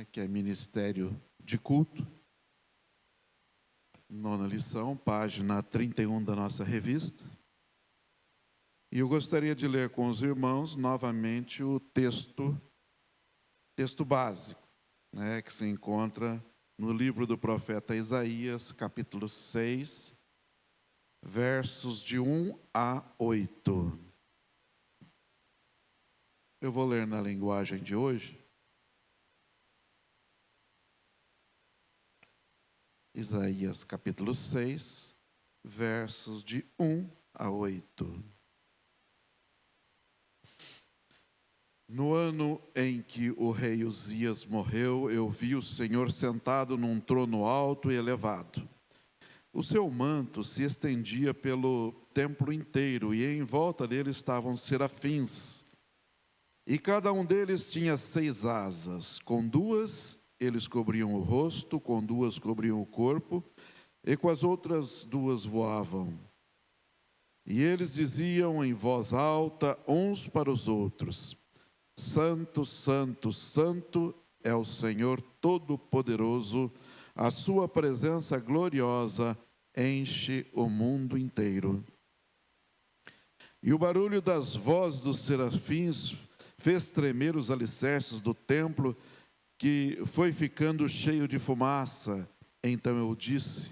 né, que é Ministério de Culto. 9ª lição, página 31 da nossa revista. E eu gostaria de ler com os irmãos novamente o texto básico, né, que se encontra no livro do profeta Isaías, capítulo 6, versos de 1 a 8. Eu vou ler na linguagem de hoje. Isaías, capítulo 6, versos de 1 a 8. No ano em que o rei Uzias morreu, eu vi o Senhor sentado num trono alto e elevado. O seu manto se estendia pelo templo inteiro, e em volta dele estavam serafins. E cada um deles tinha 6 asas. Com 2 eles cobriam o rosto, com 2 cobriam o corpo, e com as outras 2 voavam. E eles diziam em voz alta uns para os outros: Santo, Santo, Santo é o Senhor Todo-Poderoso, a sua presença gloriosa enche o mundo inteiro. E o barulho das vozes dos serafins fez tremer os alicerces do templo, que foi ficando cheio de fumaça. Então eu disse: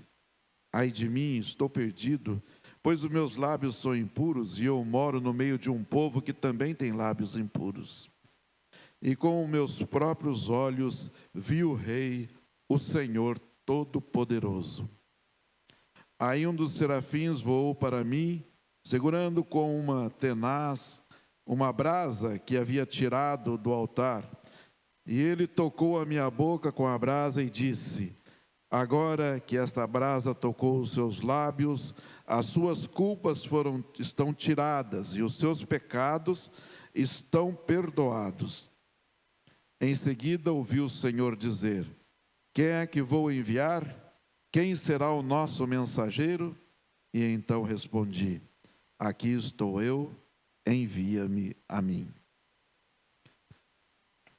ai de mim, estou perdido, pois os meus lábios são impuros, e eu moro no meio de um povo que também tem lábios impuros. E com meus próprios olhos vi o Rei, o Senhor Todo-Poderoso. Aí um dos serafins voou para mim, segurando com uma tenaz uma brasa que havia tirado do altar. E ele tocou a minha boca com a brasa e disse: agora que esta brasa tocou os seus lábios, as suas culpas estão tiradas e os seus pecados estão perdoados. Em seguida ouvi o Senhor dizer: quem é que vou enviar? Quem será o nosso mensageiro? E então respondi: aqui estou eu, envia-me a mim.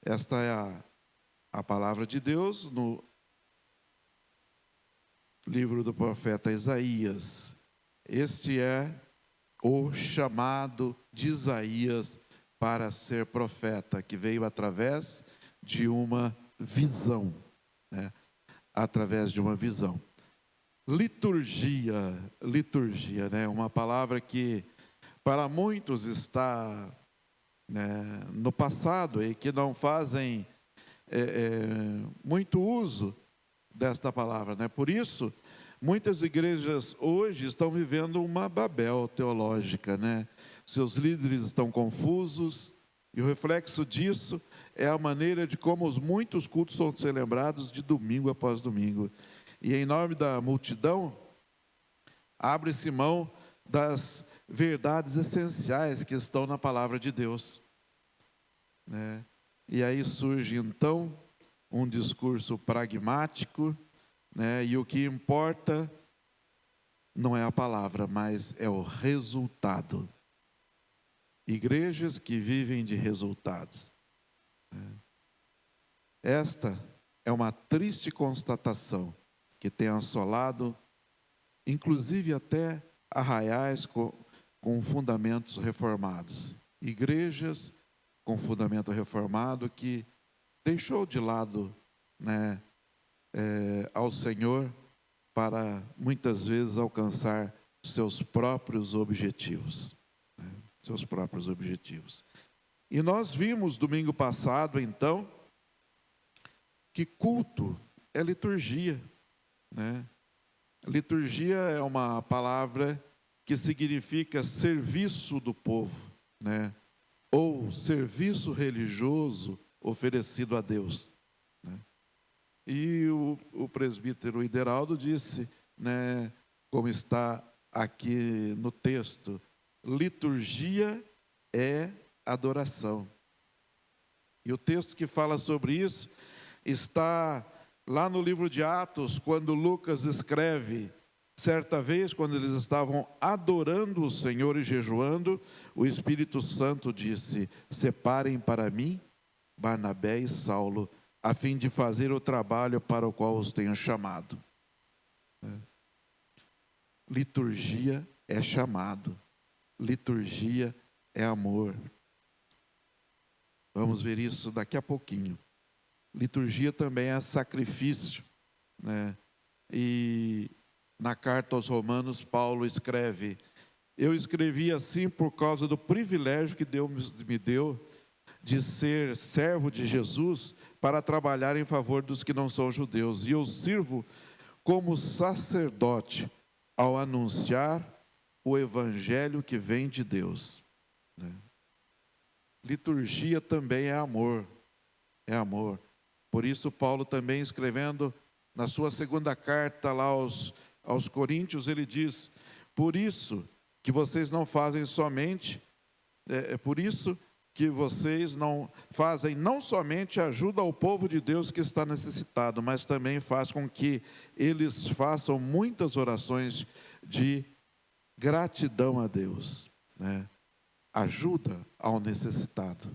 Esta é a palavra de Deus no livro do profeta Isaías. Este é o chamado de Isaías para ser profeta, que veio através de uma visão, né? Através de uma visão. Liturgia, né? Uma palavra que para muitos está, né, no passado e que não fazem muito uso desta palavra, né? Por isso, muitas igrejas hoje estão vivendo uma Babel teológica, né? Seus líderes estão confusos, e o reflexo disso é a maneira de como muitos cultos são celebrados de domingo após domingo. E em nome da multidão, abre-se mão das verdades essenciais que estão na palavra de Deus, né? E aí surge então um discurso pragmático, né? E o que importa não é a palavra, mas é o resultado. Igrejas que vivem de resultados. Esta é uma triste constatação que tem assolado, inclusive até arraiais com fundamentos reformados. Igrejas com fundamento reformado que deixou de lado, né, ao Senhor para muitas vezes alcançar seus próprios objetivos. Seus próprios objetivos. E nós vimos domingo passado, então, que culto é liturgia, né? Liturgia é uma palavra que significa serviço do povo, né? Ou serviço religioso oferecido a Deus, né? E o presbítero Ideraldo disse, né, como está aqui no texto: liturgia é adoração. E o texto que fala sobre isso está lá no livro de Atos, quando Lucas escreve: certa vez, quando eles estavam adorando o Senhor e jejuando, o Espírito Santo disse: separem para mim Barnabé e Saulo a fim de fazer o trabalho para o qual os tenho chamado. Liturgia é chamado, liturgia é amor. Vamos ver isso daqui a pouquinho. Liturgia também é sacrifício, né? E na carta aos Romanos, Paulo escreve: eu escrevi assim por causa do privilégio que Deus me deu de ser servo de Jesus para trabalhar em favor dos que não são judeus. E eu sirvo como sacerdote ao anunciar o evangelho que vem de Deus. Liturgia também é amor, é amor. Por isso Paulo também escrevendo na sua segunda carta lá aos Coríntios, ele diz: por isso que vocês não fazem somente, por isso que vocês não fazem não somente ajuda ao povo de Deus que está necessitado, mas também faz com que eles façam muitas orações de gratidão a Deus, né? Ajuda ao necessitado,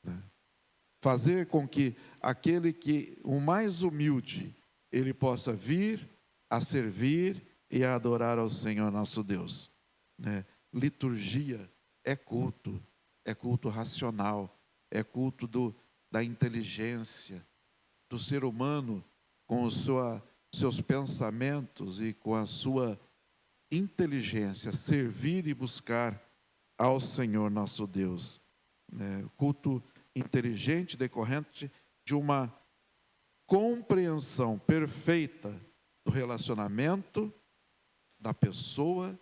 né? Fazer com que aquele que, o mais humilde, ele possa vir a servir e a adorar ao Senhor nosso Deus, né? Liturgia é culto racional, é culto da inteligência, do ser humano com os seus pensamentos e com a sua inteligência, servir e buscar ao Senhor nosso Deus. Culto inteligente, decorrente de uma compreensão perfeita do relacionamento da pessoa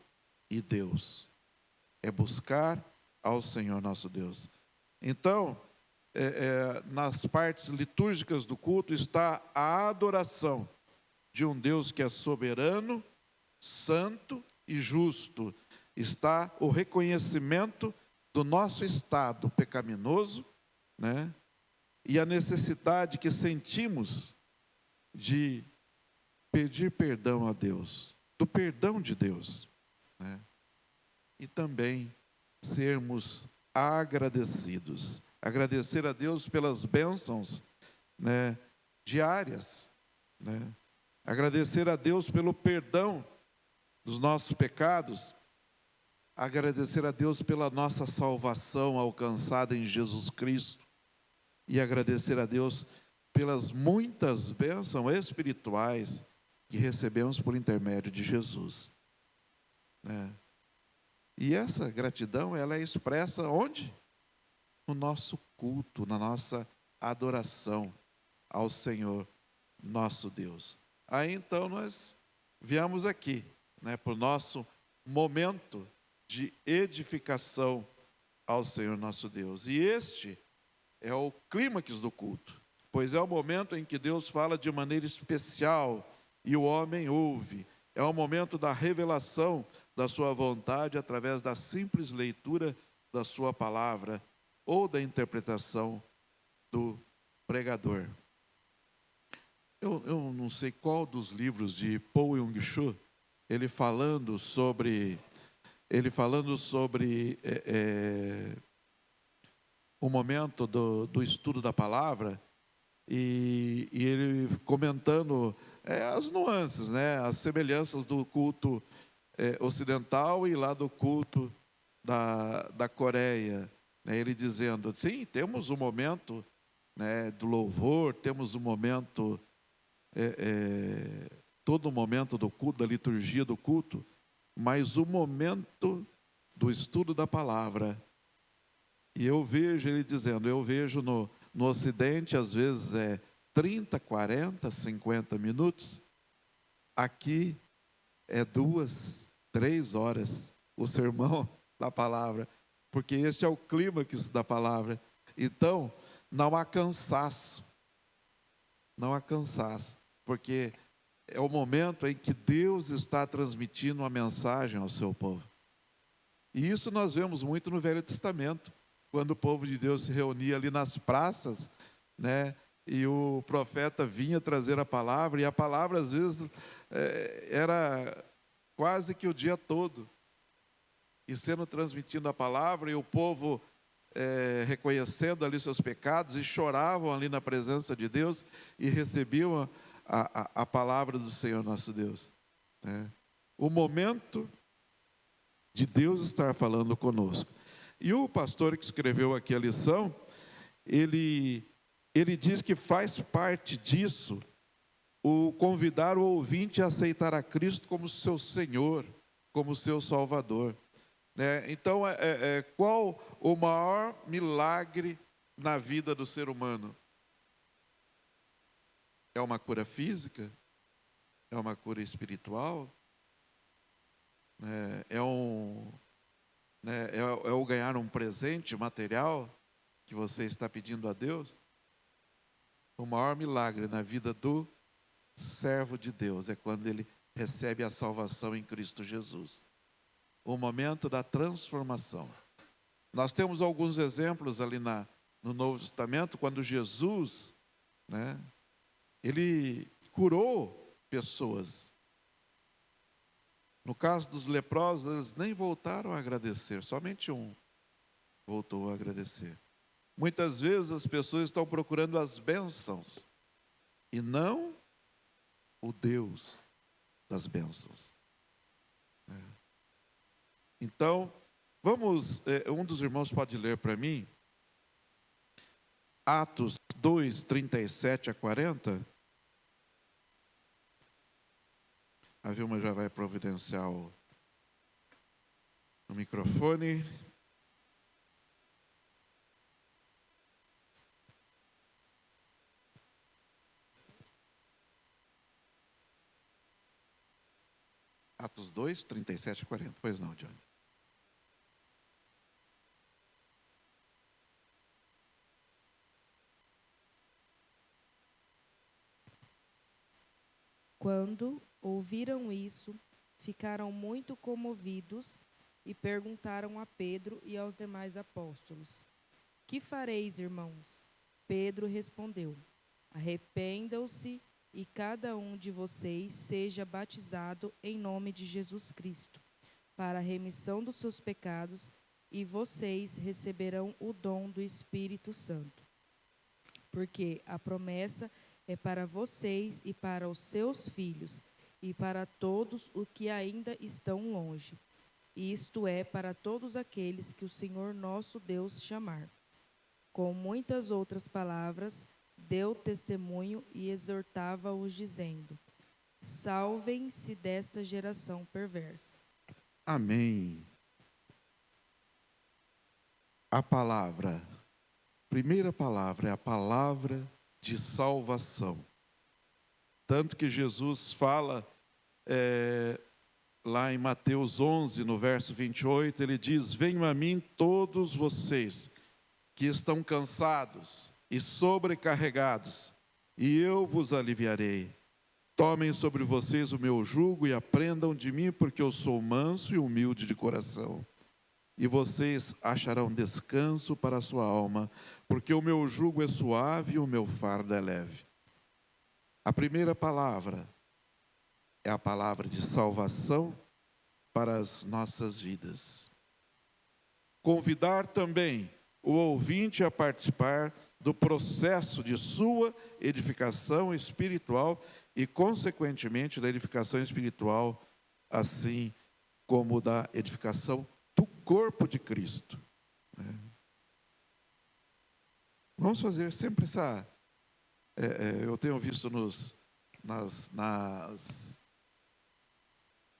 e Deus. É buscar ao Senhor nosso Deus. Então, nas partes litúrgicas do culto está a adoração de um Deus que é soberano, santo e justo. Está o reconhecimento do nosso estado pecaminoso, né? E a necessidade que sentimos de pedir perdão a Deus, do perdão de Deus, né? E também sermos agradecidos, agradecer a Deus pelas bênçãos, né, diárias, né? Agradecer a Deus pelo perdão dos nossos pecados, agradecer a Deus pela nossa salvação alcançada em Jesus Cristo e agradecer a Deus pelas muitas bênçãos espirituais que recebemos por intermédio de Jesus, né? E essa gratidão, ela é expressa onde? No nosso culto, na nossa adoração ao Senhor nosso Deus. Aí então nós viemos aqui, né, para o nosso momento de edificação ao Senhor nosso Deus. E este é o clímax do culto, pois é o momento em que Deus fala de maneira especial e o homem ouve. É o momento da revelação da sua vontade através da simples leitura da sua palavra ou da interpretação do pregador. Eu não sei qual dos livros de Paul Yong-Soo, ele falando sobre o momento do estudo da palavra, e ele comentando as nuances, né, as semelhanças do culto ocidental e lá do culto da Coreia, né, ele dizendo, sim, temos um momento, né, do louvor, temos um momento, todo o momento do culto, da liturgia do culto, mas o momento do estudo da palavra, e eu vejo ele dizendo, eu vejo no Ocidente, às vezes 30, 40, 50 minutos, aqui é 2, 3 horas o sermão da palavra, porque este é o clímax da palavra. Então, não há cansaço, porque é o momento em que Deus está transmitindo uma mensagem ao seu povo. E isso nós vemos muito no Velho Testamento, quando o povo de Deus se reunia ali nas praças, né? E o profeta vinha trazer a palavra, e a palavra às vezes era quase que o dia todo, e sendo transmitindo a palavra, e o povo reconhecendo ali seus pecados e choravam ali na presença de Deus e recebiam a palavra do Senhor nosso Deus, né? O momento de Deus estar falando conosco. E o pastor que escreveu aqui a lição, ele diz que faz parte disso o convidar o ouvinte a aceitar a Cristo como seu Senhor, como seu Salvador, né? Então, qual o maior milagre na vida do ser humano? É uma cura física? É uma cura espiritual? É o ganhar um presente material que você está pedindo a Deus? O maior milagre na vida do servo de Deus é quando ele recebe a salvação em Cristo Jesus. O momento da transformação. Nós temos alguns exemplos ali no Novo Testamento, quando Jesus, né, ele curou pessoas. No caso dos leprosos, eles nem voltaram a agradecer, somente um voltou a agradecer. Muitas vezes as pessoas estão procurando as bênçãos e não o Deus das bênçãos. Então, vamos, um dos irmãos pode ler para mim, Atos 2, 37 a 40. A Vilma já vai providenciar o microfone. Atos 2, 37 a 40. Pois não, Johnny. Quando ouviram isso, ficaram muito comovidos e perguntaram a Pedro e aos demais apóstolos: Que fareis, irmãos? Pedro respondeu: Arrependam-se e cada um de vocês seja batizado em nome de Jesus Cristo, para a remissão dos seus pecados, e vocês receberão o dom do Espírito Santo. Porque a promessa é para vocês e para os seus filhos, e para todos os que ainda estão longe, isto é, para todos aqueles que o Senhor nosso Deus chamar. Com muitas outras palavras, deu testemunho e exortava-os, dizendo: Salvem-se desta geração perversa. Amém. A primeira palavra é a palavra de salvação. Tanto que Jesus fala lá em Mateus 11, no verso 28, ele diz: Venham a mim todos vocês que estão cansados e sobrecarregados, e eu vos aliviarei. Tomem sobre vocês o meu jugo e aprendam de mim, porque eu sou manso e humilde de coração. E vocês acharão descanso para a sua alma, porque o meu jugo é suave e o meu fardo é leve. A primeira palavra é a palavra de salvação para as nossas vidas. Convidar também o ouvinte a participar do processo de sua edificação espiritual e, consequentemente, da edificação espiritual, assim como da edificação do corpo de Cristo. Vamos fazer sempre essa... eu tenho visto nas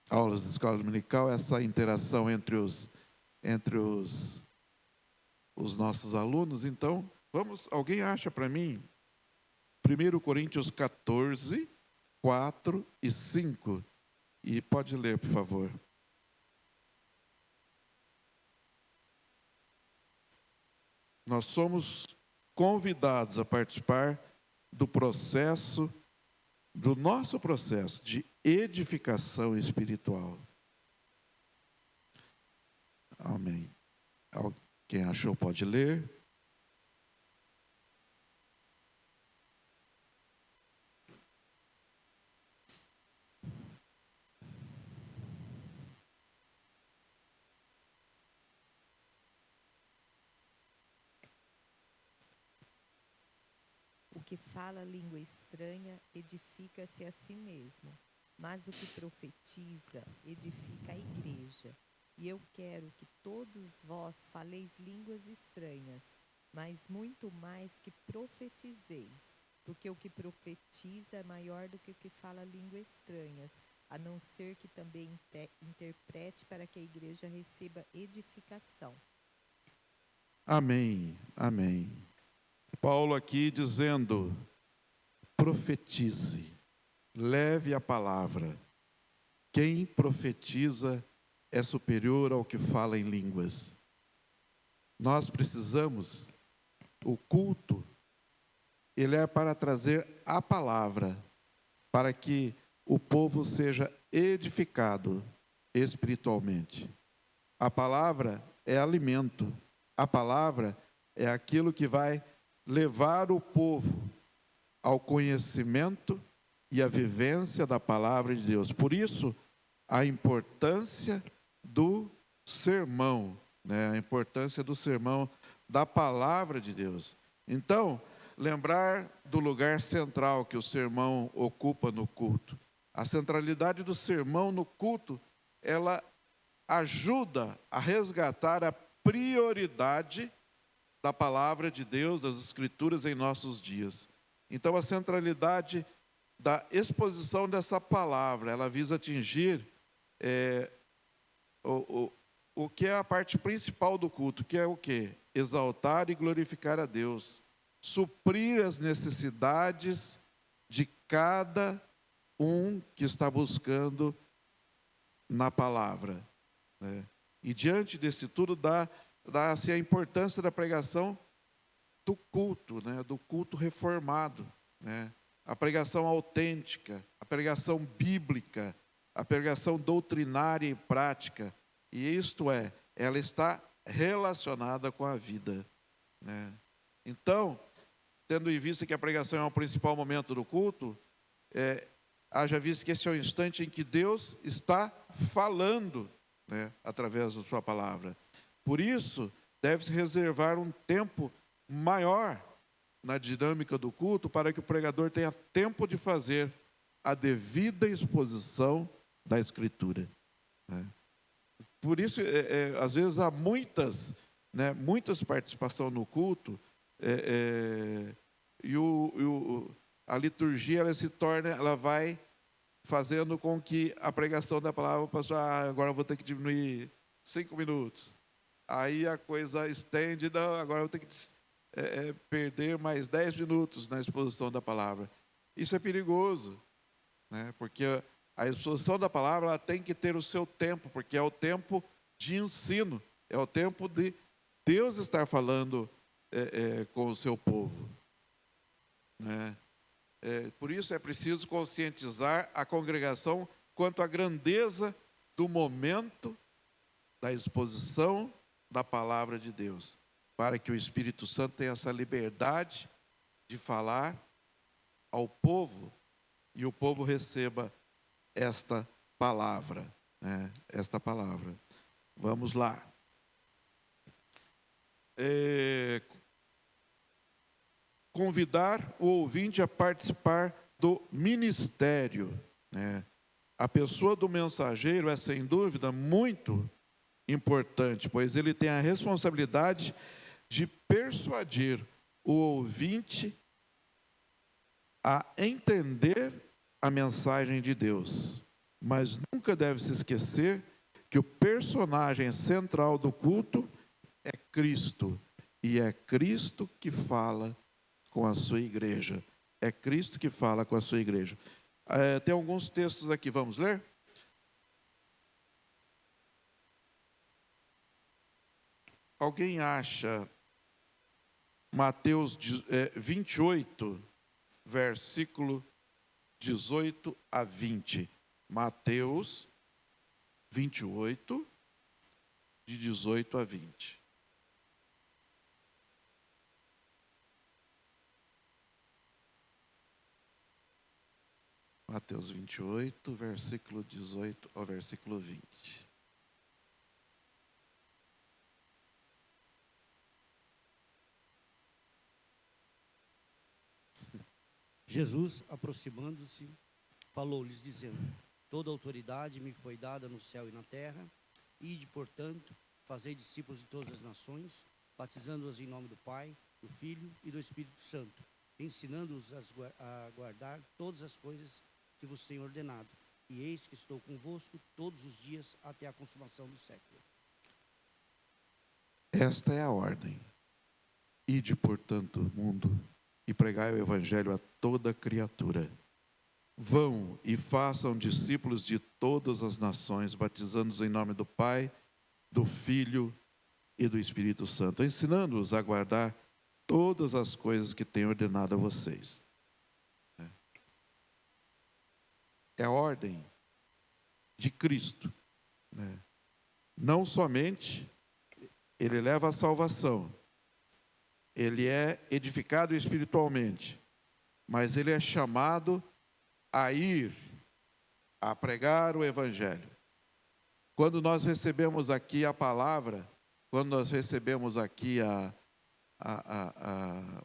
aulas de escola dominical essa interação entre os nossos alunos. Então, alguém acha para mim 1 Coríntios 14, 4 e 5? E pode ler, por favor. Nós somos convidados a participar do nosso processo de edificação espiritual. Amém. Quem achou pode ler. que fala língua estranha edifica-se a si mesmo, mas o que profetiza edifica a igreja. E eu quero que todos vós faleis línguas estranhas, mas muito mais que profetizeis, porque o que profetiza é maior do que o que fala línguas estranhas, a não ser que também interprete para que a igreja receba edificação. Amém, amém. Paulo aqui dizendo, profetize, leve a palavra. Quem profetiza é superior ao que fala em línguas. Nós precisamos, o culto, ele é para trazer a palavra, para que o povo seja edificado espiritualmente. A palavra é alimento, a palavra é aquilo que vai levar o povo ao conhecimento e à vivência da palavra de Deus. Por isso, a importância do sermão, né? A importância do sermão da palavra de Deus. Então, lembrar do lugar central que o sermão ocupa no culto. A centralidade do sermão no culto, ela ajuda a resgatar a prioridade da palavra de Deus, das Escrituras em nossos dias. Então, a centralidade da exposição dessa palavra, ela visa atingir o que é a parte principal do culto, que é o quê? Exaltar e glorificar a Deus, suprir as necessidades de cada um que está buscando na palavra, né? E diante desse tudo dá-se a importância da pregação do culto, né? Do culto reformado, né? A pregação autêntica, a pregação bíblica, a pregação doutrinária e prática. E isto é, ela está relacionada com a vida, né? Então, tendo em vista que a pregação é o principal momento do culto, haja visto que esse é o instante em que Deus está falando, né, através da sua palavra. Por isso, deve-se reservar um tempo maior na dinâmica do culto para que o pregador tenha tempo de fazer a devida exposição da Escritura, né? Por isso, às vezes há muitas participações no culto, e a liturgia ela vai fazendo com que a pregação da palavra passou, agora eu vou ter que diminuir 5 minutos. Aí a coisa estende, não, agora eu vou ter que perder mais 10 minutos na exposição da palavra. Isso é perigoso, né? Porque a exposição da palavra ela tem que ter o seu tempo, porque é o tempo de ensino, é o tempo de Deus estar falando com o seu povo, né? Por isso é preciso conscientizar a congregação quanto à grandeza do momento da exposição da palavra de Deus, para que o Espírito Santo tenha essa liberdade de falar ao povo e o povo receba esta palavra, né? Esta palavra. Vamos lá. Convidar o ouvinte a participar do ministério, né? A pessoa do mensageiro é, sem dúvida, muito importante, pois ele tem a responsabilidade de persuadir o ouvinte a entender a mensagem de Deus. Mas nunca deve se esquecer que o personagem central do culto é Cristo, e é Cristo que fala com a sua igreja. É Cristo que fala com a sua igreja. Tem alguns textos aqui, vamos ler? Alguém acha Mateus 28, versículo 18 a 20. Mateus 28, de 18 a 20. Mateus 28, versículo 18 ao versículo 20. Jesus, aproximando-se, falou-lhes, dizendo: toda autoridade me foi dada no céu e na terra. Ide, portanto, fazei discípulos de todas as nações, batizando-os em nome do Pai, do Filho e do Espírito Santo, ensinando-os a guardar todas as coisas que vos tenho ordenado. E eis que estou convosco todos os dias até a consumação do século. Esta é a ordem. Ide, portanto, o mundo e pregai o evangelho a toda criatura. Vão e façam discípulos de todas as nações, batizando-os em nome do Pai, do Filho e do Espírito Santo, ensinando-os a guardar todas as coisas que tenho ordenado a vocês. É a ordem de Cristo, né? Não somente ele leva a salvação, ele é edificado espiritualmente, mas ele é chamado a ir, a pregar o evangelho. Quando nós recebemos aqui a palavra, quando nós recebemos aqui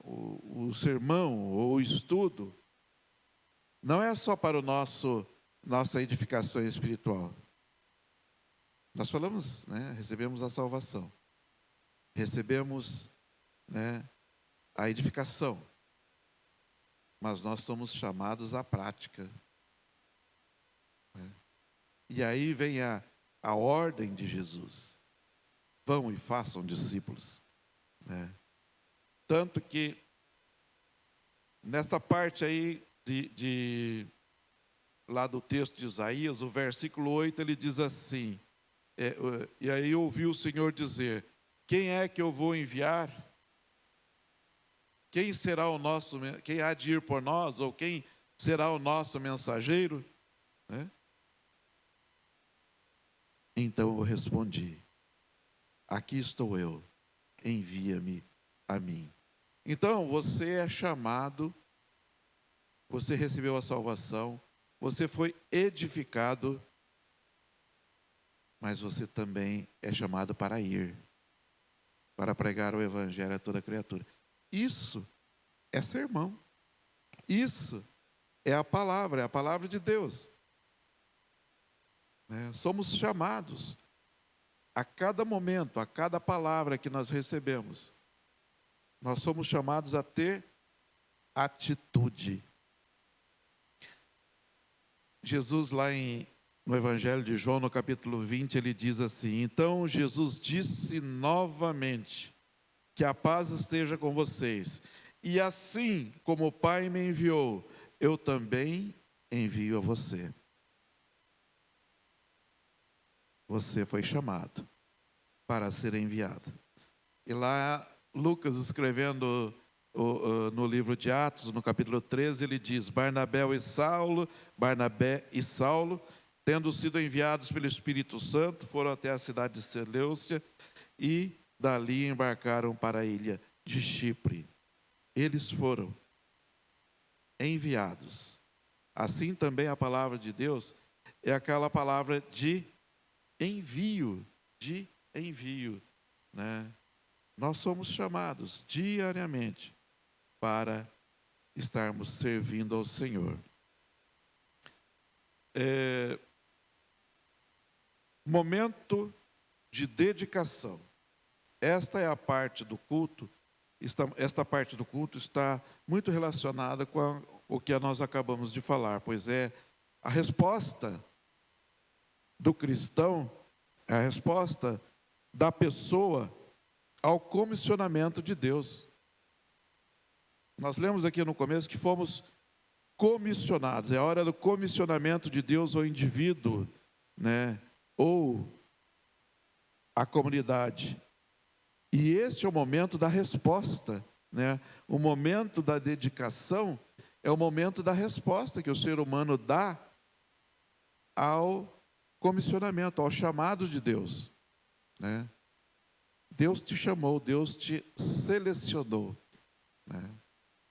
o sermão ou o estudo, não é só para nossa edificação espiritual. Nós falamos, né, recebemos a salvação, recebemos, né, a edificação, mas nós somos chamados à prática. Né? E aí vem a ordem de Jesus: vão e façam discípulos. Né? Tanto que, nesta parte aí lá do texto de Isaías, o versículo 8, ele diz assim, e aí eu ouvi o Senhor dizer: quem é que eu vou enviar? Quem há de ir por nós? Ou quem será o nosso mensageiro? Né? Então eu respondi: aqui estou eu, envia-me a mim. Então você é chamado, você recebeu a salvação, você foi edificado, mas você também é chamado para ir, para pregar o evangelho a toda criatura. Isso é sermão. Isso é a palavra de Deus. Somos chamados a cada momento, a cada palavra que nós recebemos. Nós somos chamados a ter atitude. Jesus, lá no Evangelho de João, no capítulo 20, ele diz assim: então Jesus disse novamente: que a paz esteja com vocês. E assim como o Pai me enviou, eu também envio a você. Você foi chamado para ser enviado. E lá, Lucas, escrevendo no livro de Atos, no capítulo 13, ele diz: Barnabé e Saulo, tendo sido enviados pelo Espírito Santo, foram até a cidade de Seleucia e dali embarcaram para a ilha de Chipre. Eles foram enviados. Assim também a palavra de Deus é aquela palavra de envio, né? Nós somos chamados diariamente para estarmos servindo ao Senhor. Momento de dedicação. Esta é a parte do culto. Esta parte do culto está muito relacionada com o que nós acabamos de falar, pois é a resposta do cristão, é a resposta da pessoa ao comissionamento de Deus. Nós lemos aqui no começo que fomos comissionados, é a hora do comissionamento de Deus ao indivíduo, né, ou à comunidade. E este é o momento da resposta, né? O momento da dedicação é o momento da resposta que o ser humano dá ao comissionamento, ao chamado de Deus, né? Deus te chamou, Deus te selecionou, né?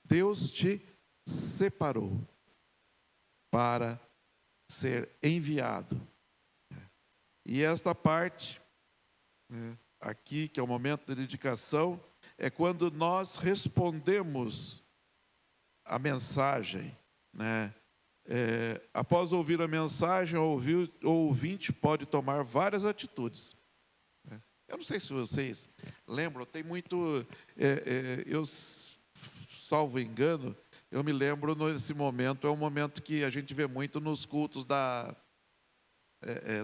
Deus te separou para ser enviado. E esta parte, né, aqui, que é o momento da dedicação, é quando nós respondemos a mensagem, né? Após ouvir a mensagem, o ouvinte pode tomar várias atitudes. Né? Eu não sei se vocês lembram, tem muito... eu, salvo engano, eu me lembro nesse momento, é um momento que a gente vê muito nos cultos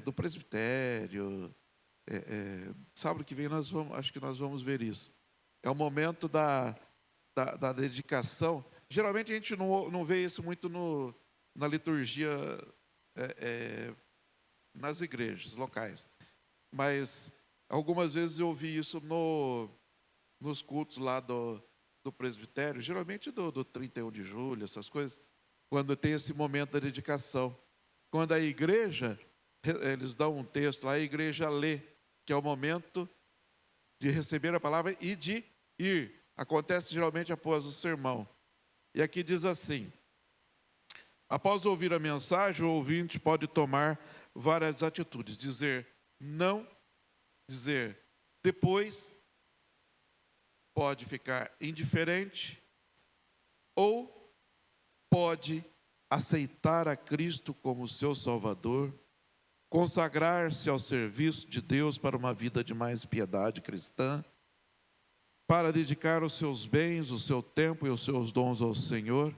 do presbitério. Sábado que vem acho que nós vamos ver isso. É o momento da dedicação. Geralmente a gente não vê isso muito na liturgia, nas igrejas locais. Mas algumas vezes eu ouvi isso nos cultos lá do presbitério, geralmente do 31 de julho, essas coisas, quando tem esse momento da dedicação. Quando a igreja, eles dão um texto lá, a igreja lê, que é o momento de receber a palavra e de ir. Acontece geralmente após o sermão. E aqui diz assim: após ouvir a mensagem, o ouvinte pode tomar várias atitudes. Dizer não, dizer depois, pode ficar indiferente, ou pode aceitar a Cristo como seu Salvador, consagrar-se ao serviço de Deus para uma vida de mais piedade cristã, para dedicar os seus bens, o seu tempo e os seus dons ao Senhor,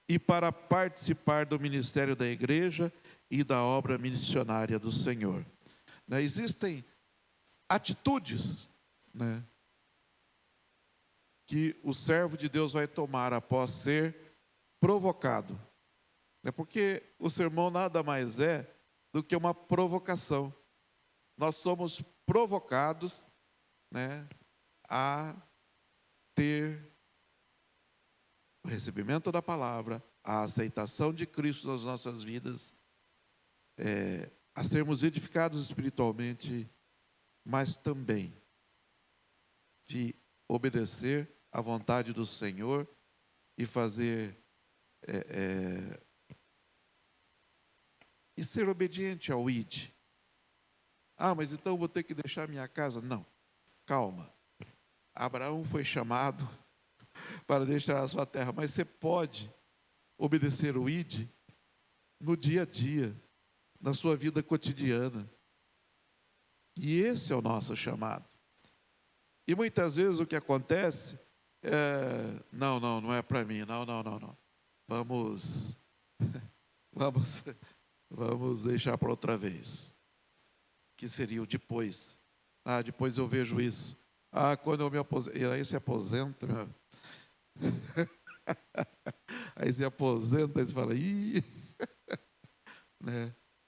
e para participar do ministério da igreja e da obra missionária do Senhor. Existem atitudes, que o servo de Deus vai tomar após ser provocado. Porque o sermão nada mais é do que uma provocação. Nós somos provocados, a ter o recebimento da palavra, a aceitação de Cristo nas nossas vidas, a sermos edificados espiritualmente, mas também de obedecer à vontade do Senhor e fazer e ser obediente ao ID. Mas então vou ter que deixar minha casa? Não, calma. Abraão foi chamado para deixar a sua terra, mas você pode obedecer o ID no dia a dia, na sua vida cotidiana. E esse é o nosso chamado. E muitas vezes o que acontece não é para mim, não. Vamos deixar para outra vez. Que seria o depois. Depois eu vejo isso. Quando eu me aposento, e aí se aposenta, aí se aposenta, aí você fala,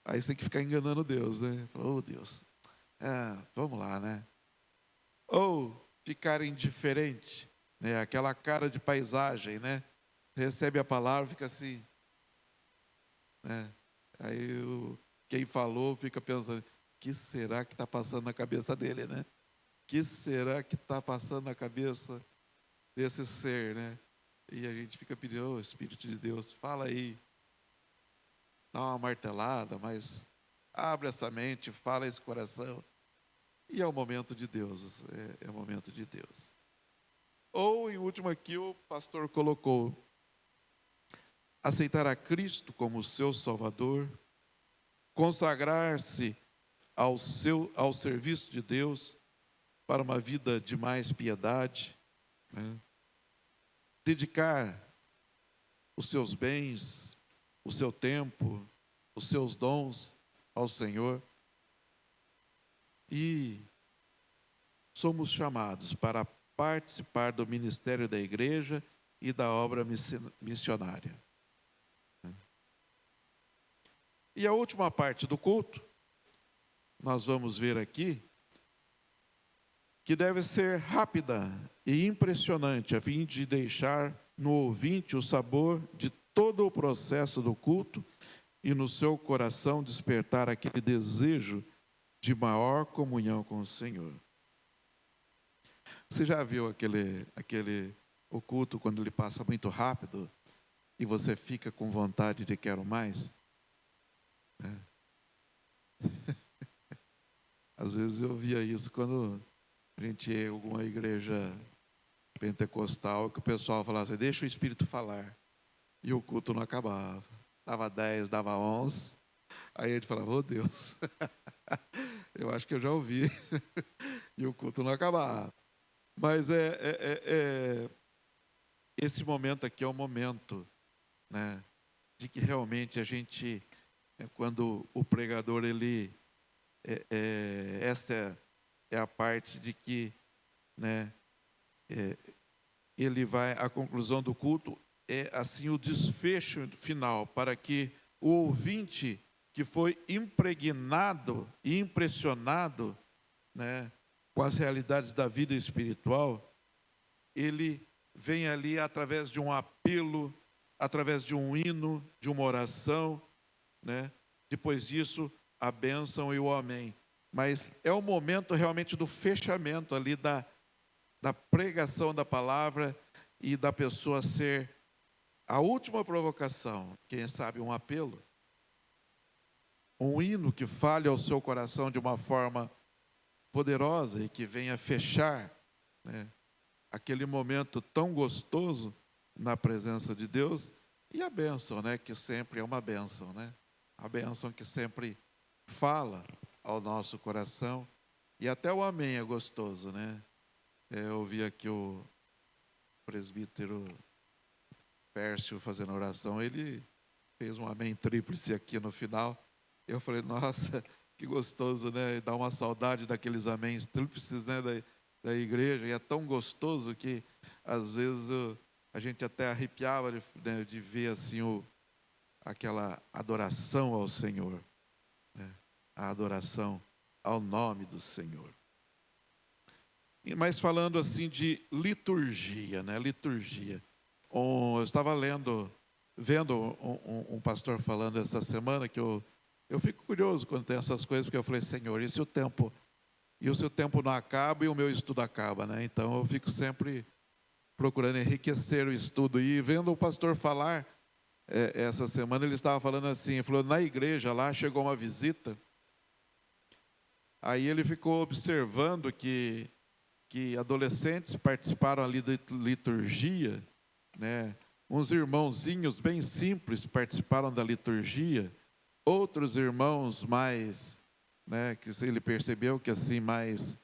aí você tem que ficar enganando Deus, Fala, Deus, vamos lá, Ou ficar indiferente, aquela cara de paisagem, recebe a palavra, fica assim, Aí quem falou fica pensando, o que será que está passando na cabeça dele, O que será que está passando na cabeça desse ser, E a gente fica pedindo, Espírito de Deus, fala aí, dá uma martelada, mas abre essa mente, fala esse coração. E é o momento de Deus, é o momento de Deus. Ou, em último aqui, o pastor colocou, aceitar a Cristo como seu Salvador, consagrar-se ao serviço de Deus para uma vida de mais piedade, dedicar os seus bens, o seu tempo, os seus dons ao Senhor. E somos chamados para participar do ministério da igreja e da obra missionária. E a última parte do culto, nós vamos ver aqui, que deve ser rápida e impressionante, a fim de deixar no ouvinte o sabor de todo o processo do culto e no seu coração despertar aquele desejo de maior comunhão com o Senhor. Você já viu o culto quando ele passa muito rápido e você fica com vontade de quero mais? Às vezes eu via isso quando a gente ia em alguma igreja pentecostal, que o pessoal falava assim, deixa o Espírito falar. E o culto não acabava. Dava 10, dava 11. Aí a gente falava, oh Deus, eu acho que eu já ouvi. E o culto não acabava. Mas esse momento aqui é o momento, né, de que realmente a gente, quando o pregador, esta é a parte de que, né, ele vai, a conclusão do culto é assim o desfecho final, para que o ouvinte que foi impregnado e impressionado, né, com as realidades da vida espiritual, ele vem ali através de um apelo, através de um hino, de uma oração, né? Depois disso, a bênção e o amém. Mas é o momento realmente do fechamento ali da pregação da palavra e da pessoa ser a última provocação, quem sabe um apelo, um hino que fale ao seu coração de uma forma poderosa e que venha fechar, né, aquele momento tão gostoso na presença de Deus, e a bênção, né, que sempre é uma bênção, né? A bênção que sempre fala ao nosso coração, e até o amém é gostoso, né? Eu ouvi aqui o presbítero Pércio fazendo oração, ele fez um amém tríplice aqui no final. Eu falei, nossa, que gostoso, né? Dá uma saudade daqueles améns tríplices, né, da igreja, e é tão gostoso que às vezes a gente até arrepiava de ver assim aquela adoração ao Senhor, né? A adoração ao nome do Senhor. Mas falando assim de liturgia, né? Liturgia. Eu estava vendo um pastor falando essa semana que eu fico curioso quando tem essas coisas, porque eu falei, Senhor, e se o tempo não acaba e o meu estudo acaba, né? Então eu fico sempre procurando enriquecer o estudo. E vendo o pastor falar, essa semana ele estava falando assim, ele falou, na igreja lá chegou uma visita, aí ele ficou observando que adolescentes participaram ali da liturgia, né? Uns irmãozinhos bem simples participaram da liturgia, outros irmãos mais, né, que ele percebeu que assim mais,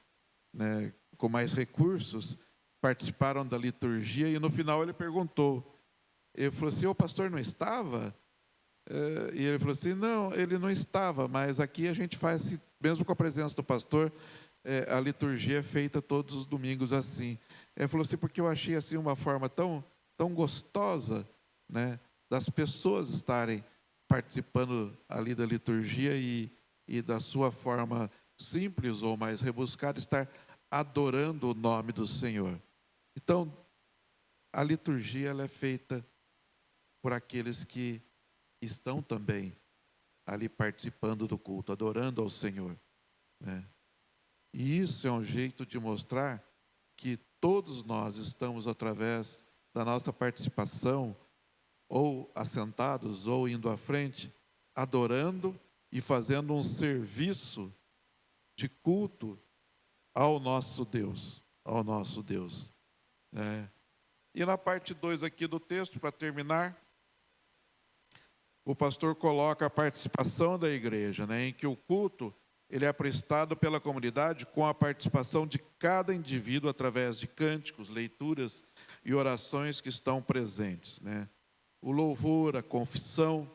né, com mais recursos, participaram da liturgia, e no final ele perguntou, ele falou assim, o pastor não estava? E ele falou assim, não, ele não estava, mas aqui a gente faz assim, mesmo com a presença do pastor, a liturgia é feita todos os domingos assim. Ele falou assim, porque eu achei assim uma forma tão gostosa, né, das pessoas estarem participando ali da liturgia e da sua forma simples ou mais rebuscada, estar adorando o nome do Senhor. Então, a liturgia ela é feita por aqueles que estão também ali participando do culto, adorando ao Senhor, né? E isso é um jeito de mostrar que todos nós estamos, através da nossa participação, ou assentados, ou indo à frente, adorando e fazendo um serviço de culto ao nosso Deus, né? E na parte 2 aqui do texto, para terminar, o pastor coloca a participação da igreja, né, em que o culto ele é prestado pela comunidade com a participação de cada indivíduo através de cânticos, leituras e orações que estão presentes, né? O louvor, a confissão,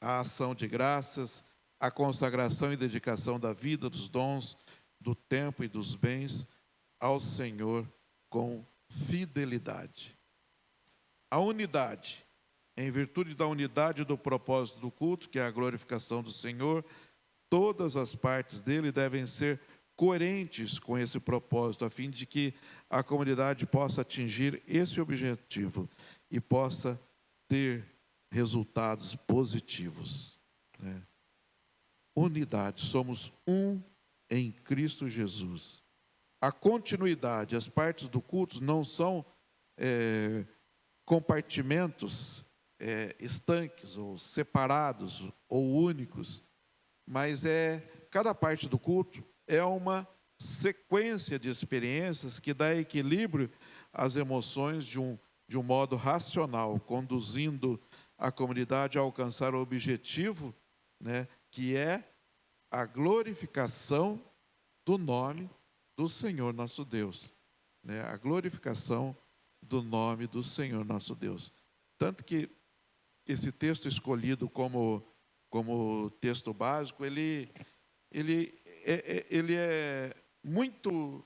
a ação de graças, a consagração e dedicação da vida, dos dons, do tempo e dos bens ao Senhor com fidelidade. A unidade, em virtude da unidade do propósito do culto, que é a glorificação do Senhor, todas as partes dele devem ser coerentes com esse propósito, a fim de que a comunidade possa atingir esse objetivo e possa ter resultados positivos, né? Unidade, somos um em Cristo Jesus. A continuidade, as partes do culto não são compartimentos estanques ou separados ou únicos, mas cada parte do culto é uma sequência de experiências que dá equilíbrio as emoções de um modo racional, conduzindo a comunidade a alcançar o objetivo, né, que é a glorificação do nome do Senhor nosso Deus, né? A glorificação do nome do Senhor nosso Deus. Tanto que esse texto escolhido como texto básico, ele é muito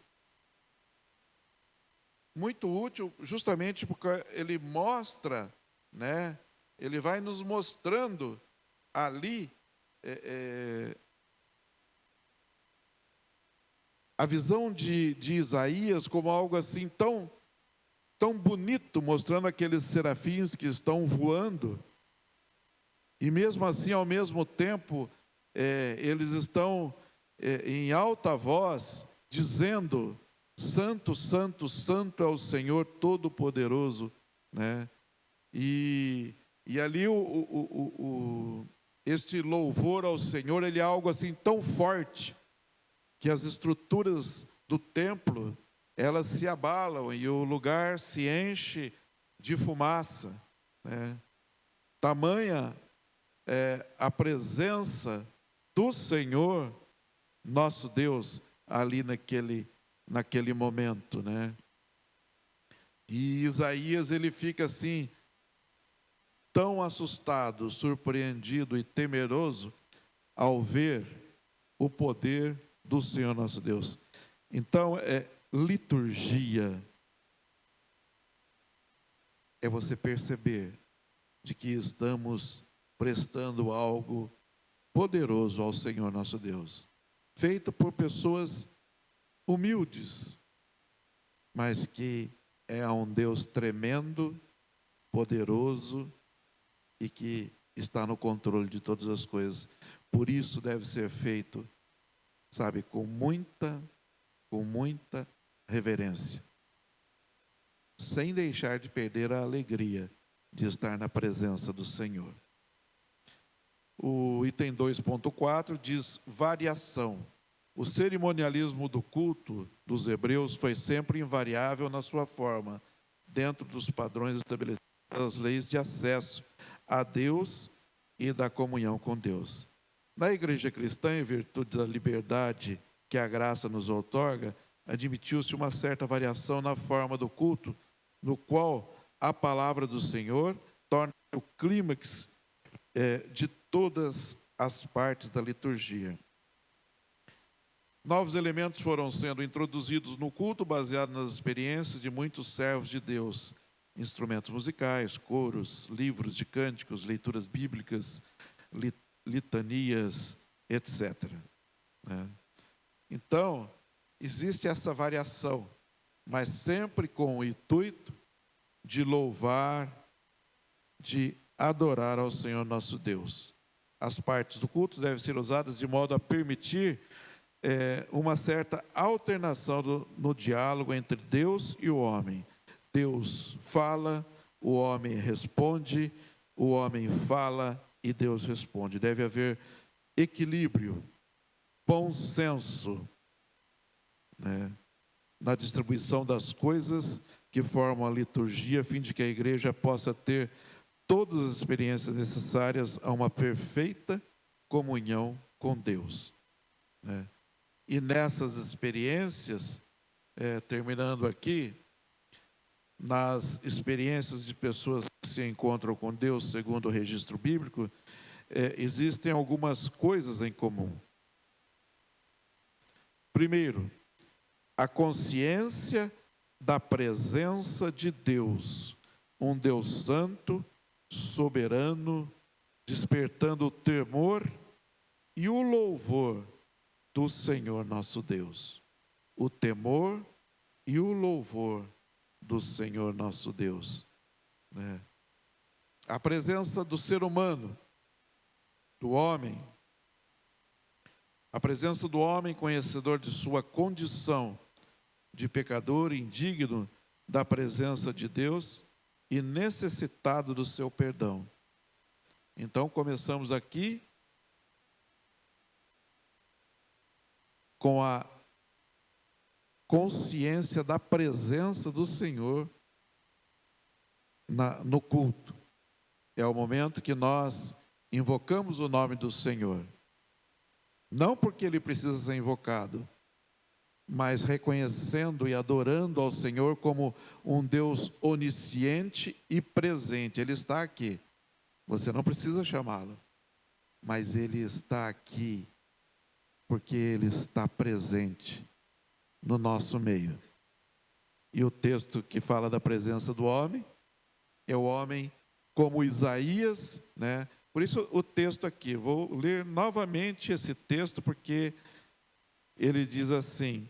útil, justamente porque ele mostra, né? Ele vai nos mostrando ali a visão de Isaías como algo assim tão bonito, mostrando aqueles serafins que estão voando, e mesmo assim, ao mesmo tempo, eles estão em alta voz, dizendo: Santo, Santo, Santo é o Senhor Todo-Poderoso, né? E ali este louvor ao Senhor, ele é algo assim tão forte, que as estruturas do templo, elas se abalam e o lugar se enche de fumaça, né? Tamanha a presença do Senhor, nosso Deus, ali naquele momento, né? E Isaías, ele fica assim, tão assustado, surpreendido e temeroso, ao ver o poder do Senhor nosso Deus. Então, liturgia é você perceber de que estamos prestando algo poderoso ao Senhor nosso Deus, feito por pessoas humildes, mas que é um Deus tremendo, poderoso e que está no controle de todas as coisas. Por isso deve ser feito, sabe, com muita reverência, sem deixar de perder a alegria de estar na presença do Senhor. O item 2.4 diz variação. O cerimonialismo do culto dos hebreus foi sempre invariável na sua forma, dentro dos padrões estabelecidos pelas leis de acesso a Deus e da comunhão com Deus. Na igreja cristã, em virtude da liberdade que a graça nos outorga, admitiu-se uma certa variação na forma do culto, no qual a palavra do Senhor torna o clímax de todas as partes da liturgia. Novos elementos foram sendo introduzidos no culto, baseados nas experiências de muitos servos de Deus. Instrumentos musicais, coros, livros de cânticos, leituras bíblicas, litanias, etc. né? Então, existe essa variação, mas sempre com o intuito de louvar, de adorar ao Senhor nosso Deus. As partes do culto devem ser usadas de modo a permitir uma certa alternação no diálogo entre Deus e o homem. Deus fala, o homem responde, o homem fala e Deus responde. Deve haver equilíbrio, bom senso, né, na distribuição das coisas que formam a liturgia, a fim de que a igreja possa ter todas as experiências necessárias a uma perfeita comunhão com Deus, né? E nessas experiências, terminando aqui, nas experiências de pessoas que se encontram com Deus, segundo o registro bíblico, existem algumas coisas em comum. Primeiro, a consciência da presença de Deus, um Deus santo, soberano, despertando o temor e o louvor do Senhor nosso Deus. O temor e o louvor do Senhor nosso Deus, né? A presença do ser humano, do homem, a presença do homem conhecedor de sua condição de pecador, indigno da presença de Deus e necessitado do seu perdão. Então, começamos aqui com a consciência da presença do Senhor no culto. É o momento que nós invocamos o nome do Senhor. Não porque Ele precisa ser invocado, mas reconhecendo e adorando ao Senhor como um Deus onisciente e presente. Ele está aqui. Você não precisa chamá-lo, mas Ele está aqui, porque Ele está presente no nosso meio. E o texto que fala da presença do homem, é o homem como Isaías, né? Por isso o texto aqui, vou ler novamente esse texto, porque ele diz assim: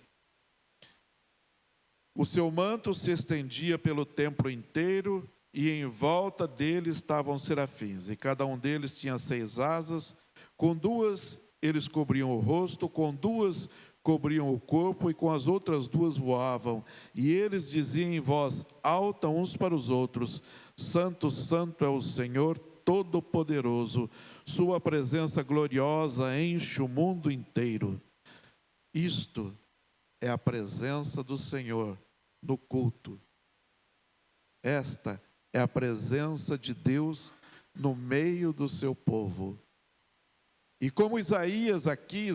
o seu manto se estendia pelo templo inteiro, e em volta dele estavam serafins, e cada um deles tinha 6 asas, com 2 eles cobriam o rosto, com 2 cobriam o corpo, e com as outras 2 voavam. E eles diziam em voz alta uns para os outros: Santo, Santo é o Senhor Todo-Poderoso, sua presença gloriosa enche o mundo inteiro. Isto é a presença do Senhor no culto. Esta é a presença de Deus no meio do seu povo. E como Isaías aqui,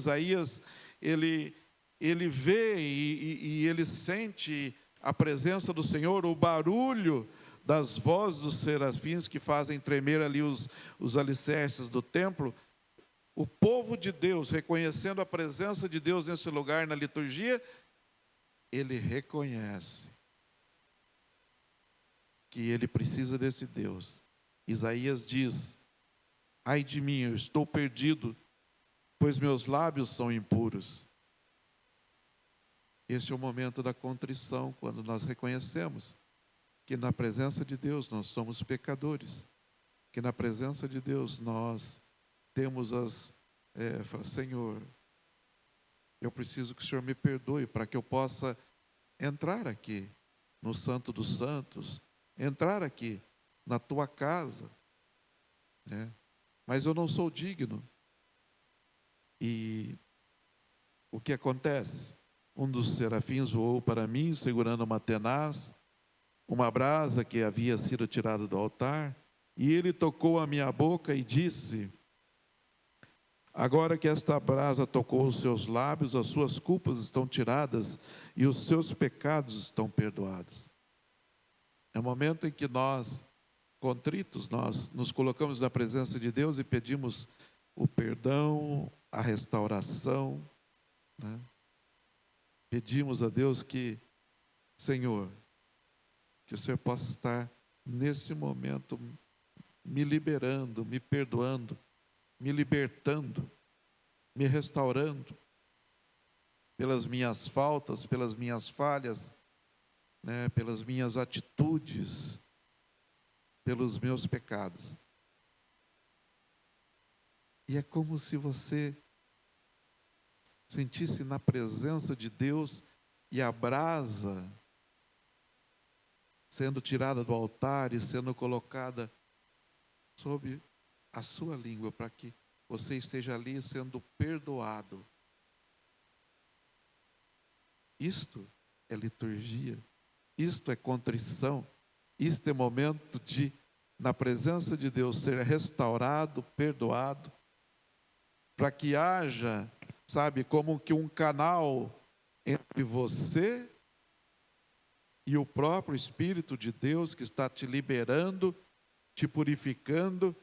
ele vê e ele sente a presença do Senhor, o barulho das vozes dos serafins que fazem tremer ali os alicerces do templo. O povo de Deus, reconhecendo a presença de Deus nesse lugar, na liturgia, ele reconhece que ele precisa desse Deus. Isaías diz: ai de mim, eu estou perdido, pois meus lábios são impuros. Esse é o momento da contrição, quando nós reconhecemos que na presença de Deus nós somos pecadores, que na presença de Deus nós temos Senhor, eu preciso que o Senhor me perdoe para que eu possa entrar aqui no Santo dos Santos, entrar aqui na tua casa, né? Mas eu não sou digno. E o que acontece? Um dos serafins voou para mim, segurando uma tenaz, uma brasa que havia sido tirada do altar, e ele tocou a minha boca e disse: agora que esta brasa tocou os seus lábios, as suas culpas estão tiradas e os seus pecados estão perdoados. É o momento em que nós, contritos, nós nos colocamos na presença de Deus e pedimos o perdão, a restauração, né? Pedimos a Deus que, Senhor, que o Senhor possa estar nesse momento me liberando, me perdoando, me libertando, me restaurando pelas minhas faltas, pelas minhas falhas, né, pelas minhas atitudes, pelos meus pecados. E é como se você sentisse na presença de Deus e a brasa sendo tirada do altar e sendo colocada sob a sua língua, para que você esteja ali sendo perdoado. Isto é liturgia, isto é contrição, isto é momento de, na presença de Deus, ser restaurado, perdoado, para que haja, sabe, como que um canal entre você e o próprio Espírito de Deus que está te liberando, te purificando,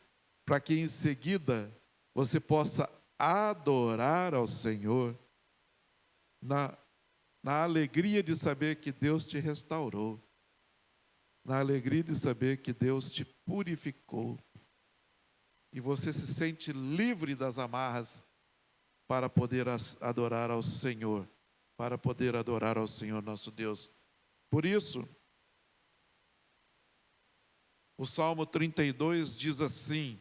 para que em seguida você possa adorar ao Senhor, na alegria de saber que Deus te restaurou, na alegria de saber que Deus te purificou, e você se sente livre das amarras para poder adorar ao Senhor, para poder adorar ao Senhor nosso Deus. Por isso, o Salmo 32 diz assim: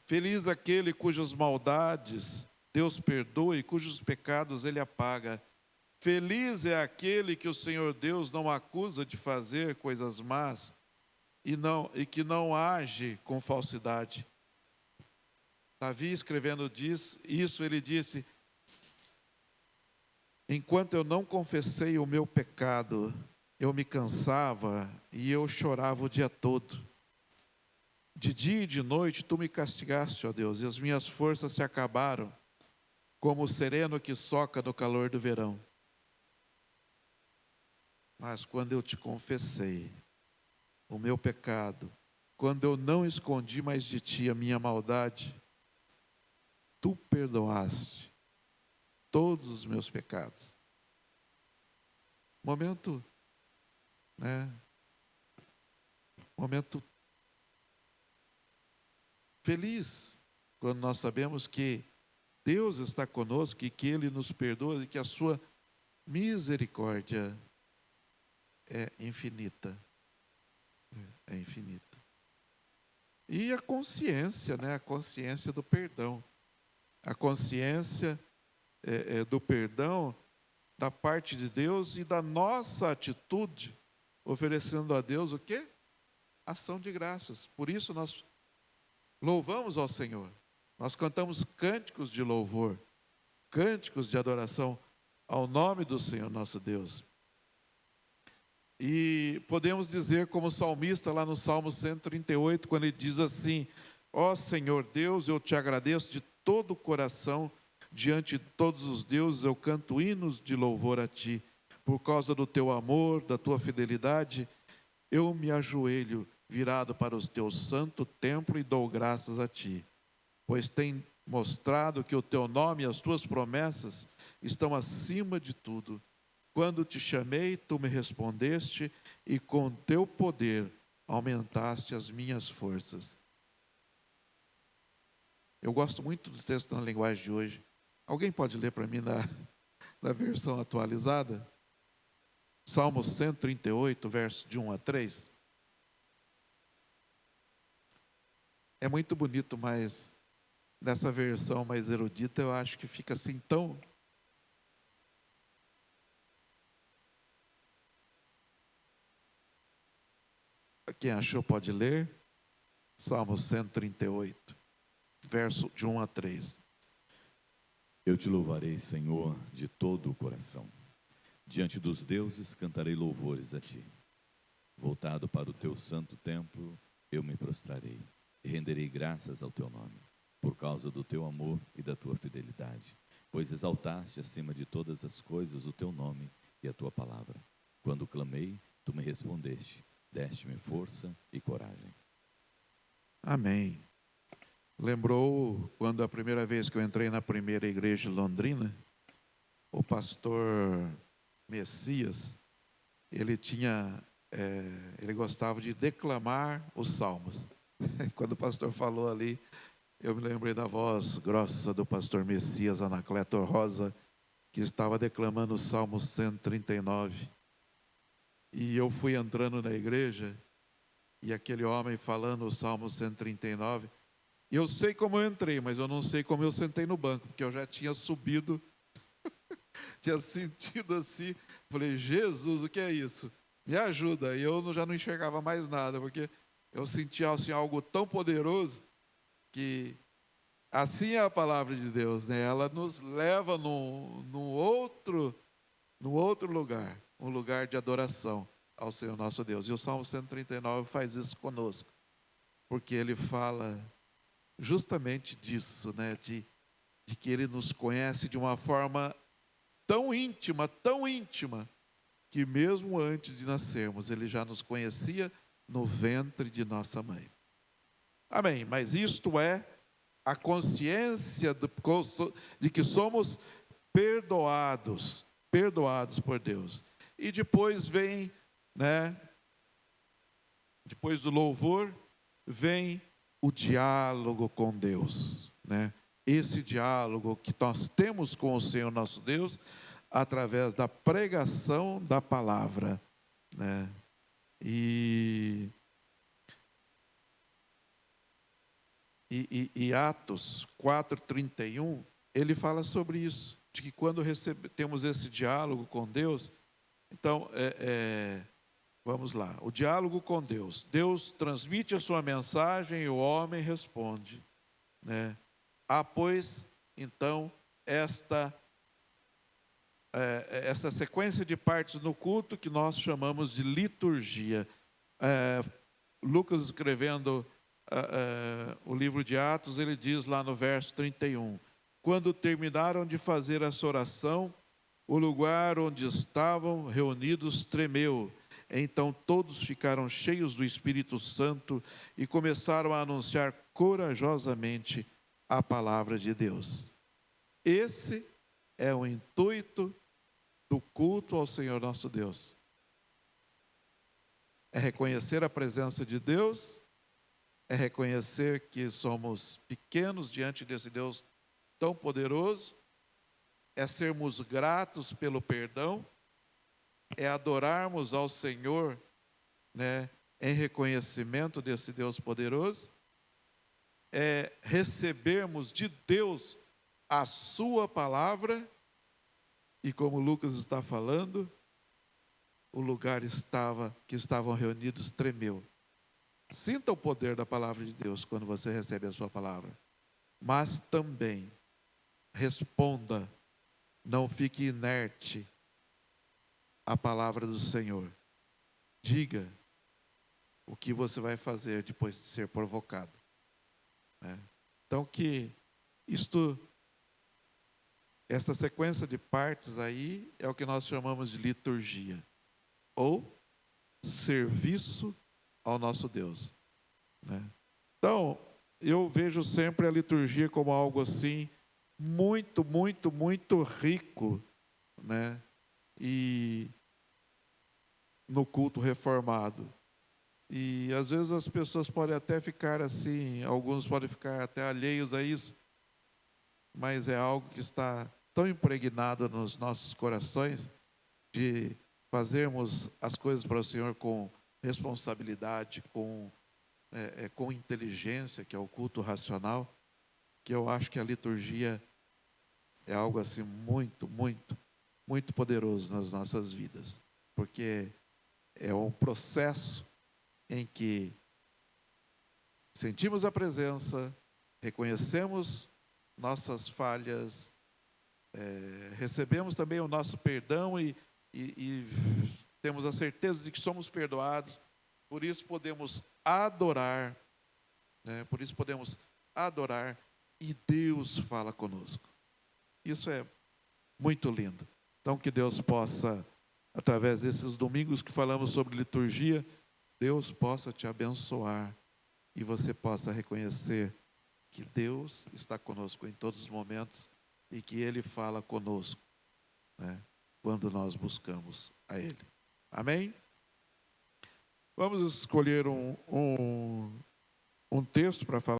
feliz aquele cujas maldades Deus perdoa e cujos pecados Ele apaga. Feliz é aquele que o Senhor Deus não acusa de fazer coisas más e que não age com falsidade. Davi, escrevendo isso, ele disse: Enquanto eu não confessei o meu pecado, eu me cansava e eu chorava o dia todo. De dia e de noite tu me castigaste, ó Deus, e as minhas forças se acabaram, como o sereno que soca no calor do verão. Mas quando eu te confessei o meu pecado, quando eu não escondi mais de ti a minha maldade, tu perdoaste todos os meus pecados. Momento, né? Momento feliz, quando nós sabemos que Deus está conosco e que Ele nos perdoa e que a sua misericórdia é infinita. É infinita. E a consciência, né? A consciência do perdão. A consciência do perdão da parte de Deus e da nossa atitude, oferecendo a Deus o quê? Ação de graças. Por isso nós louvamos ao Senhor. Nós cantamos cânticos de louvor, cânticos de adoração ao nome do Senhor nosso Deus. E podemos dizer como o salmista lá no Salmo 138, quando ele diz assim: ó Senhor Deus, eu te agradeço de todo o coração, diante de todos os deuses eu canto hinos de louvor a ti. Por causa do teu amor, da tua fidelidade, eu me ajoelho virado para o teu santo templo e dou graças a ti, pois tem mostrado que o teu nome e as tuas promessas estão acima de tudo. Quando te chamei, tu me respondeste, e com teu poder aumentaste as minhas forças. Eu gosto muito do texto na linguagem de hoje. Alguém pode ler para mim na versão atualizada? Salmo 138, verso de 1 a 3. É muito bonito, mas nessa versão mais erudita eu acho que fica assim tão... Quem achou pode ler. Salmo 138, verso de 1 a 3. Eu te louvarei, Senhor, de todo o coração. Diante dos deuses cantarei louvores a ti. Voltado para o teu santo templo, eu me prostrarei e renderei graças ao teu nome, por causa do teu amor e da tua fidelidade, pois exaltaste acima de todas as coisas o teu nome e a tua palavra. Quando clamei, tu me respondeste, deste-me força e coragem. Amém. Lembrou quando a primeira vez que eu entrei na primeira igreja de Londrina, o pastor Messias, ele gostava de declamar os salmos. Quando o pastor falou ali, eu me lembrei da voz grossa do pastor Messias, Anacleto Rosa, que estava declamando o Salmo 139. E eu fui entrando na igreja, e aquele homem falando o Salmo 139, e eu sei como eu entrei, mas eu não sei como eu sentei no banco, porque eu já tinha subido, tinha sentido assim, falei, Jesus, o que é isso? Me ajuda. E eu já não enxergava mais nada, porque eu sentia assim, algo tão poderoso, que assim é a palavra de Deus, né? Ela nos leva num outro lugar, um lugar de adoração ao Senhor nosso Deus. E o Salmo 139 faz isso conosco, porque ele fala justamente disso, né? De que Ele nos conhece de uma forma tão íntima, que mesmo antes de nascermos, Ele já nos conhecia no ventre de nossa mãe. Amém. Mas isto é a consciência de que somos perdoados por Deus. E depois vem, né? Depois do louvor, vem o diálogo com Deus, né? Esse diálogo que nós temos com o Senhor nosso Deus através da pregação da palavra, né? E Atos 4:31, ele fala sobre isso, de que quando temos esse diálogo com Deus, então vamos lá, o diálogo com Deus. Deus transmite a sua mensagem e o homem responde, né? Há, pois, então, esta essa sequência de partes no culto que nós chamamos de liturgia. Lucas, escrevendo o livro de Atos, ele diz lá no verso 31, quando terminaram de fazer essa oração, o lugar onde estavam reunidos tremeu. Então todos ficaram cheios do Espírito Santo e começaram a anunciar corajosamente a palavra de Deus. Esse é o intuito do culto ao Senhor nosso Deus. É reconhecer a presença de Deus, é reconhecer que somos pequenos diante desse Deus tão poderoso, é sermos gratos pelo perdão, é adorarmos ao Senhor, né, em reconhecimento desse Deus poderoso, é recebermos de Deus a sua palavra, e como Lucas está falando, o lugar que estavam reunidos tremeu. Sinta o poder da palavra de Deus quando você recebe a sua palavra, mas também responda, não fique inerte à palavra do Senhor. Diga o que você vai fazer depois de ser provocado. Então que essa sequência de partes aí é o que nós chamamos de liturgia, ou serviço ao nosso Deus. Então, eu vejo sempre a liturgia como algo assim, muito, muito, muito rico, e no culto reformado. E às vezes as pessoas podem até ficar assim, alguns podem ficar até alheios a isso, mas é algo que está tão impregnado nos nossos corações, de fazermos as coisas para o Senhor com responsabilidade, com inteligência, que é o culto racional, que eu acho que a liturgia é algo assim muito, muito, muito poderoso nas nossas vidas, porque é um processo em que sentimos a presença, reconhecemos nossas falhas, recebemos também o nosso perdão e temos a certeza de que somos perdoados, por isso podemos adorar, e Deus fala conosco. Isso é muito lindo. Então que Deus possa, através desses domingos que falamos sobre liturgia, Deus possa te abençoar e você possa reconhecer que Deus está conosco em todos os momentos e que Ele fala conosco, quando nós buscamos a Ele. Amém? Vamos escolher um texto para falar.